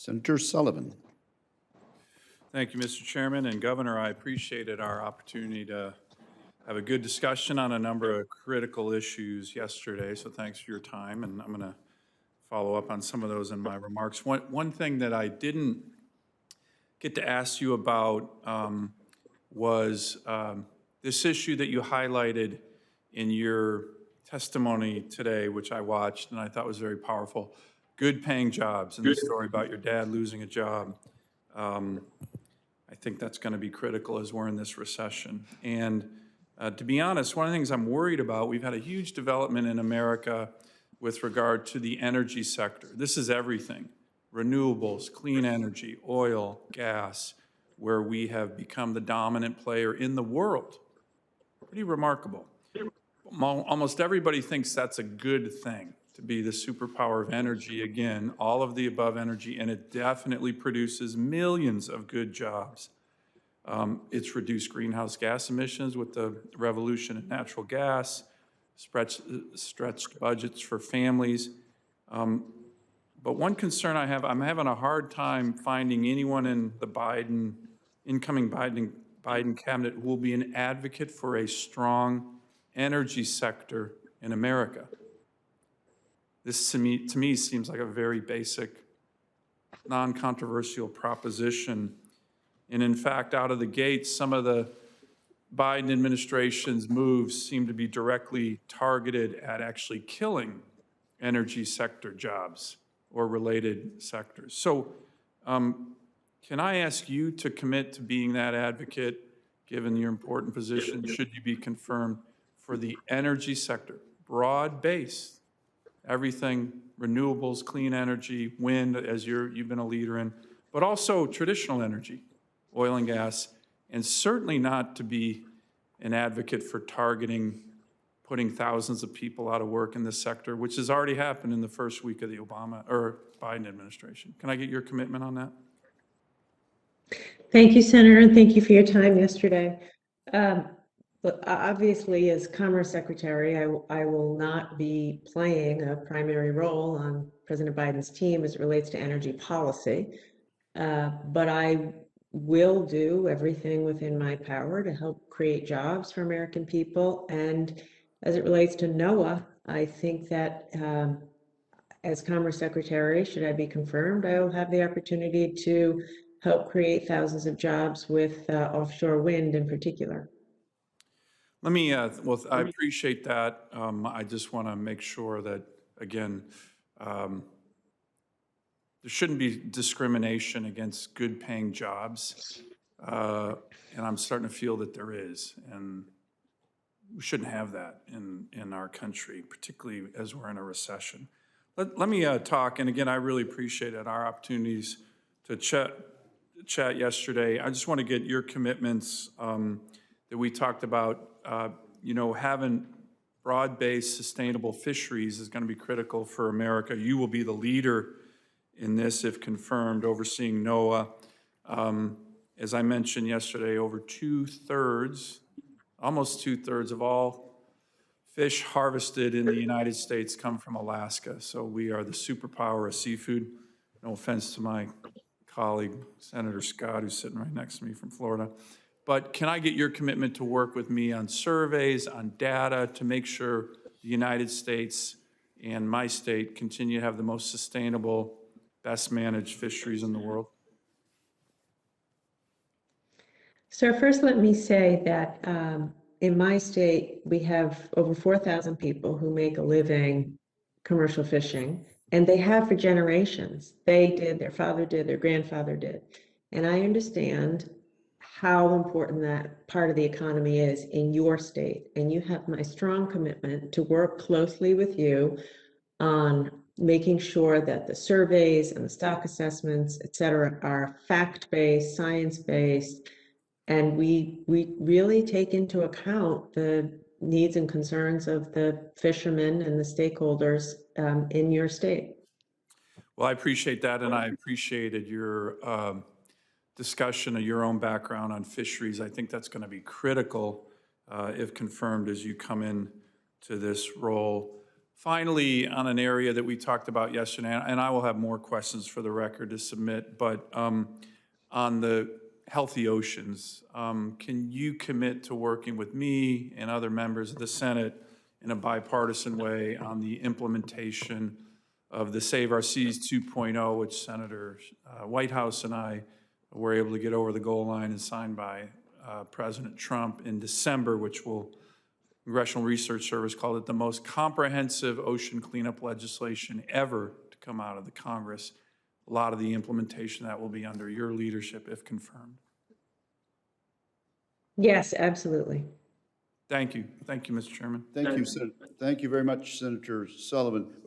Senator Sullivan. Thank you, Mr. Chairman. And Governor, I appreciated our opportunity to have a good discussion on a number of critical issues yesterday, so thanks for your time. And I'm going to follow up on some of those in my remarks. One thing that I didn't get to ask you about was this issue that you highlighted in your testimony today, which I watched and I thought was very powerful. Good paying jobs, and the story about your dad losing a job. I think that's going to be critical as we're in this recession. And to be honest, one of the things I'm worried about, we've had a huge development in America with regard to the energy sector. This is everything: renewables, clean energy, oil, gas, where we have become the dominant player in the world. Pretty remarkable. Almost everybody thinks that's a good thing, to be the superpower of energy again, all of the above energy, and it definitely produces millions of good jobs. It's reduced greenhouse gas emissions with the revolution in natural gas, stretched budgets for families. But one concern I have, I'm having a hard time finding anyone in the incoming Biden cabinet who will be an advocate for a strong energy sector in America. This to me seems like a very basic, non-controversial proposition. And in fact, out of the gates, some of the Biden administration's moves seem to be directly targeted at actually killing energy sector jobs or related sectors. So can I ask you to commit to being that advocate, given your important position, should you be confirmed, for the energy sector, broad-based, everything, renewables, clean energy, wind, as you've been a leader in, but also traditional energy, oil and gas, and certainly not to be an advocate for putting thousands of people out of work in this sector, which has already happened in the first week of the Biden administration. Can I get your commitment on that? Thank you, Senator, and thank you for your time yesterday. But obviously, as Commerce Secretary, I will not be playing a primary role on President Biden's team as it relates to energy policy, but I will do everything within my power to help create jobs for American people. And as it relates to NOAA, I think that as Commerce Secretary, should I be confirmed, I will have the opportunity to help create thousands of jobs with offshore wind in particular. Let me, well, I appreciate that. I just want to make sure that, again, there shouldn't be discrimination against good paying jobs. And I'm starting to feel that there is. And we shouldn't have that in our country, particularly as we're in a recession. Let me talk, and again, I really appreciated our opportunities to chat yesterday. I just want to get your commitments that we talked about. Having broad-based sustainable fisheries is going to be critical for America. You will be the leader in this if confirmed, overseeing NOAA. As I mentioned yesterday, over almost two-thirds of all fish harvested in the United States come from Alaska. So we are the superpower of seafood. No offense to my colleague, Senator Scott, who's sitting right next to me from Florida. But can I get your commitment to work with me on surveys, on data, to make sure the United States and my state continue to have the most sustainable, best managed fisheries in the world? So first, let me say that in my state, we have over 4,000 people who make a living commercial fishing, and they have for generations. They did, their father did, their grandfather did. And I understand how important that part of the economy is in your state. And you have my strong commitment to work closely with you on making sure that the surveys and the stock assessments, et cetera, are fact-based, science-based, and we really take into account the needs and concerns of the fishermen and the stakeholders in your state. Well, I appreciate that, and I appreciated your discussion of your own background on fisheries. I think that's going to be critical if confirmed as you come in to this role. Finally, on an area that we talked about yesterday, and I will have more questions for the record to submit, but on the healthy oceans, can you commit to working with me and other members of the Senate in a bipartisan way on the implementation of the Save Our Seas 2.0, which Senator Whitehouse and I were able to get over the goal line and signed by President Trump in December, which will Congressional Research Service called it the most comprehensive ocean cleanup legislation ever to come out of the Congress. A lot of the implementation that will be under your leadership if confirmed. Yes, absolutely. Thank you. Thank you, Mr. Chairman. Thank you, Thank you very much, Senator Sullivan.